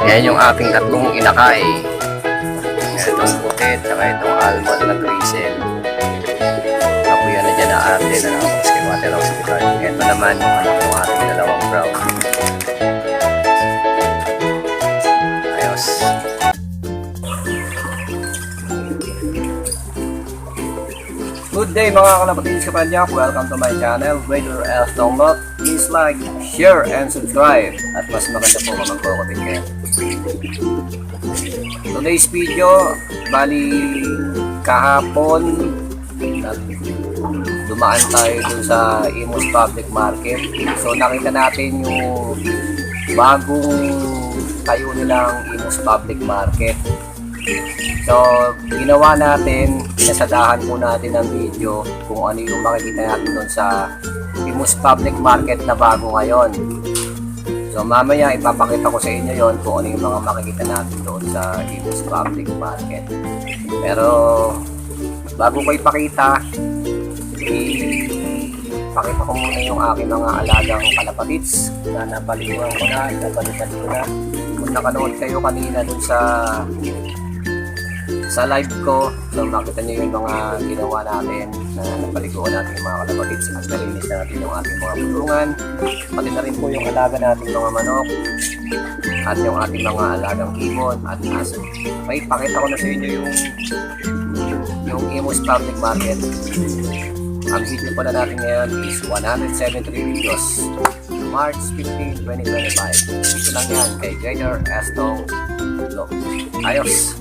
Yan yung aking tatlong inakay. Itong bukit, saka itong almond na grisel. Tapos yan na dyan na ate na nakapos kay Water Hospital. Ito naman yung anak ng ating dalawang brown. Ayos. Good day mga kalapatids kapadyak. Welcome to my channel, Wader Elf Download. Please like, share, and subscribe. At mas maganda po kung magkukutin kayo. Today's video, bali kahapon dumaan tayo dun sa Imus Public Market. So nakita natin yung bagong tayo nilang Imus Public Market. So ginawa natin, pinasadahan po natin ang video kung ano yung makikita natin dun sa Imus Public Market na bago ngayon. So mamaya ipapakita ko sa inyo yon kung ano yung mga makikita natin doon sa Imus Public Market. Pero bago ko ipakita, ipakita ko muna yung aking mga alagang kalapatids na napaliguan ko na, napalitan ko na. Kung nakanood kayo kanina doon sa live ko, so makita nyo yung mga ginawa natin na napaliguan natin yung mga kalapatids at nalinis natin yung ating mga bulungan, pati na rin po yung alaga nating mga manok at yung ating mga alagang ibon at aso. May pakita ko na sa inyo yung Imus Public Market. Ang video pala natin ngayon is 173 videos, March 15, 2025. Dito lang yan kay Wader Elf Download. Ayos!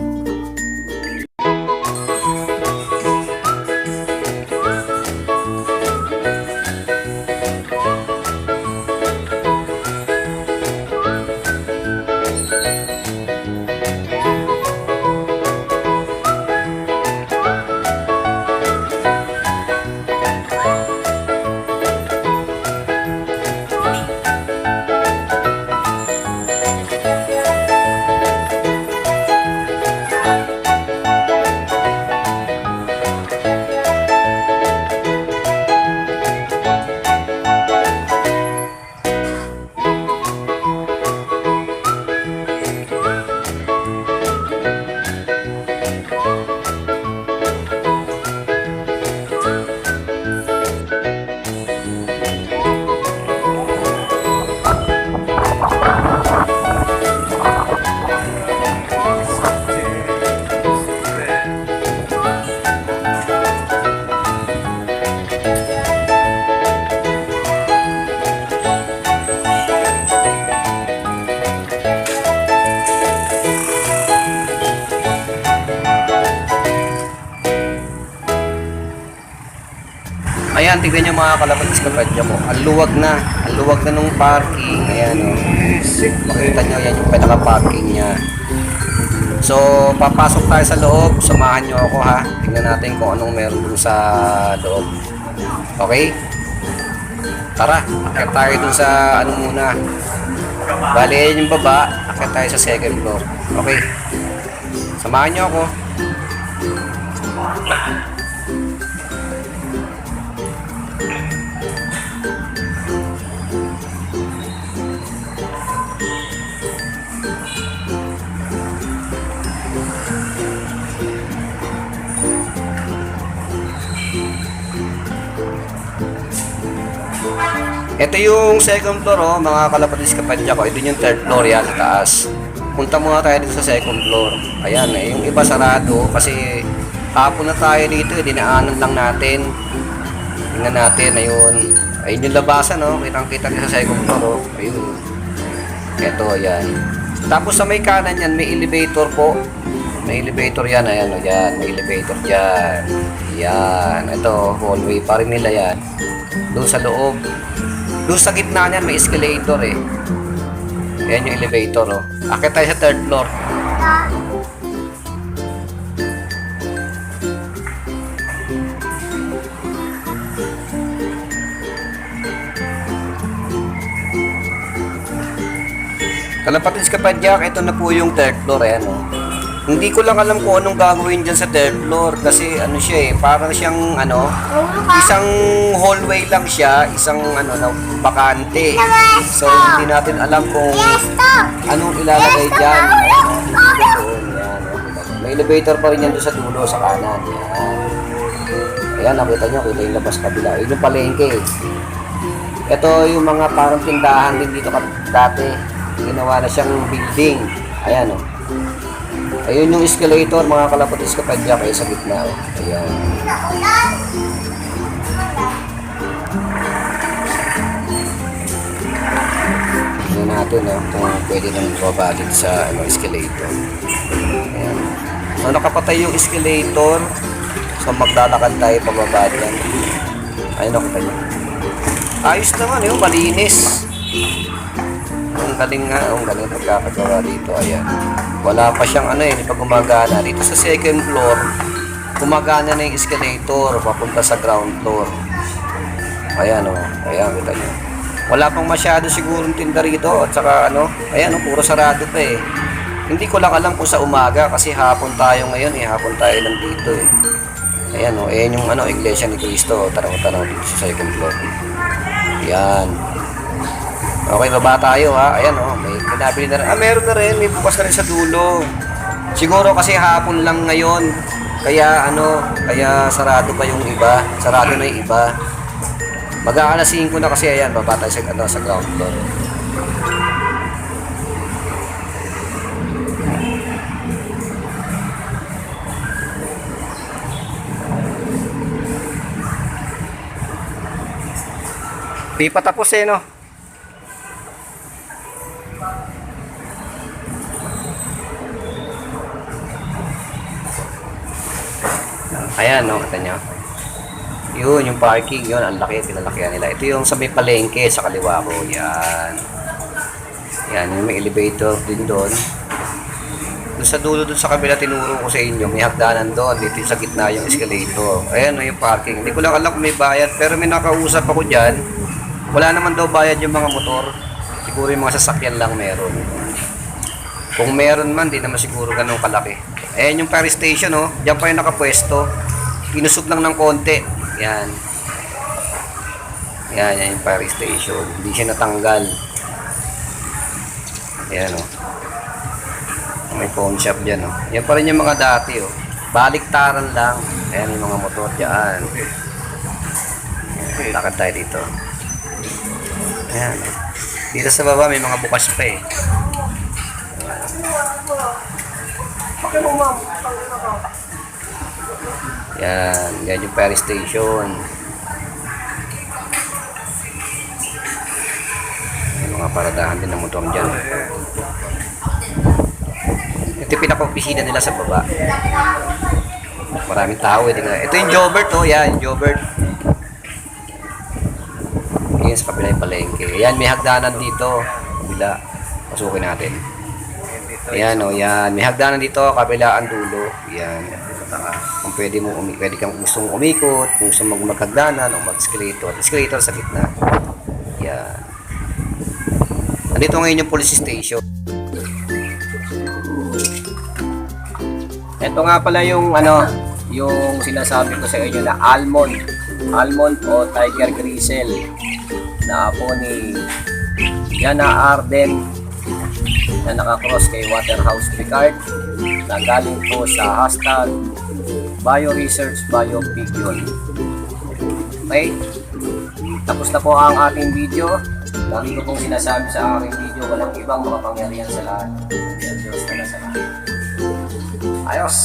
Ayan, tignan nyo mga kalapatids kapadya ko. Ang luwag na nung parking. Ayan o. Makita nyo, yan yung pinaka-parking niya. So, papasok tayo sa loob. Samahan nyo ako ha. Tignan natin kung anong meron dun sa loob. Okay? Tara, akit tayo dun sa ano muna. Bali, yan yung baba. Akit tayo sa second floor. Okay? Samahan nyo ako. Ito yung second floor oh, mga kalapatids kapadya ko. Ito yung third floor yan, taas. Punta muna tayo dito sa second floor. Ayan, yung iba sarado kasi hapon na tayo dito, dinaanan lang natin. Tingnan natin, ayun. Ayun yung labasan oh, kitang-kita sa second floor oh. Ayun. Ito, ayan. Tapos sa may kanan yan, may elevator po. May elevator yan, ayan oh, yan. May elevator dyan. Yan, ito, hallway pa rin nila yan. Doon sa loob. Doon sa gitna niyan may escalator eh. Ayan yung elevator oh. Akit tayo sa third floor. Kalapatids kapadyak, ito na po yung third floor. Ayan oh. Hindi ko lang alam kung anong gagawin dyan sa third floor kasi ano siya parang siyang isang hallway lang siya, isang na bakante. So hindi natin alam kung anong ilalagay dyan. May elevator pa rin yan doon sa dulo, sa kanan. Ayan, nakita nyo, kita yung labas kabila. Yun yung palengke. Ito yung mga parang tindahan din dito dati. Ginawa na siyang building. Ayan ayun yung escalator, mga kalapatis kapadya kayo sa gitna. Ayan. Tignan natin kung pwede nang babalik sa escalator. Ayan. So nakapatay yung escalator. So maglalakad tayo pababa dyan. Ayun, nakita nyo. Ayos naman malinis. Ang galing pagkakagawa dito. Ayan. Wala pa siyang hindi pa gumagana. Dito sa second floor, gumagana na yung escalator papunta sa ground floor. Ayan ayan, kita nyo. Wala pang masyado sigurong tinda rito at saka ayan puro sarado pa Hindi ko lang alam kung sa umaga kasi hapon tayo ngayon hapon tayo lang dito Ayan ayan yung Iglesia ni Cristo. Tanaw dito sa second floor. Ayan. Okay, baba tayo Ayan may pinabili na rin. Meron na rin, may bukas na rin sa dulo. Siguro kasi hapon lang ngayon. Kaya kaya sarado pa yung iba. Sarado na yung iba. Mag-aalas 5 na kasi ayan, baba tayo sa ground floor. Di pa tapos no? Ayan kita nyo. Yun, yung parking, yun, ang laki, pinalakihan nila. Ito yung sa may palengke, sa kaliwa ko. Yan. Yan, yung may elevator din doon. Doon sa dulo, doon sa kabila, tinuro ko sa inyo, may hagdanan doon. Dito sa gitna yung escalator. Ayan, yung parking. Hindi ko lang alam kung may bayad, pero may nakausap ako dyan. Wala naman daw bayad yung mga motor. Siguro yung mga sasakyan lang meron. Kung meron man, di naman siguro ganun kalaki. Ayan yung fire station, Diyan pa yung nakapwesto. Inusog lang ng konti. Yan. Yan yung fire station. Hindi siya natanggal. Ayan may pawn shop dyan Yan pa rin yung mga dati Baliktaran lang. Ayan yung mga motor dyan. Lakad tayo dito. Ayan Dito sa baba may mga bukas pa Yan yung fire station. May mga paradahan din ng motor dyan. Ito yung pinaka-opisina nila sa baba. Maraming tao Ito yung Jobert yan, yung Jobert. Yan sa kabila yung palengke. Yan, may hagdanan dito. Kabila. Pasukin natin. Ayan yan. May hagdanan dito, kabila ang dulo. Yan. Kung pwede kang gustong umikot, kung gusto maghagdanan o mag-escalator sa gitna. Yan. Nandito ngayon yung police station. Ito nga pala yung yung sinasabi ko sa inyo na almond o tiger gristle na apo ni Yana Arden na nakakross kay Waterhouse Picard na galing po sa hashtag BioResearch BioPigeon. Okay? Tapos na po ang ating video. Lagi ko pong sinasabi sa aking video, walang ibang makapangyarihan sa lahat. Diyos na sa lahat. Ayos!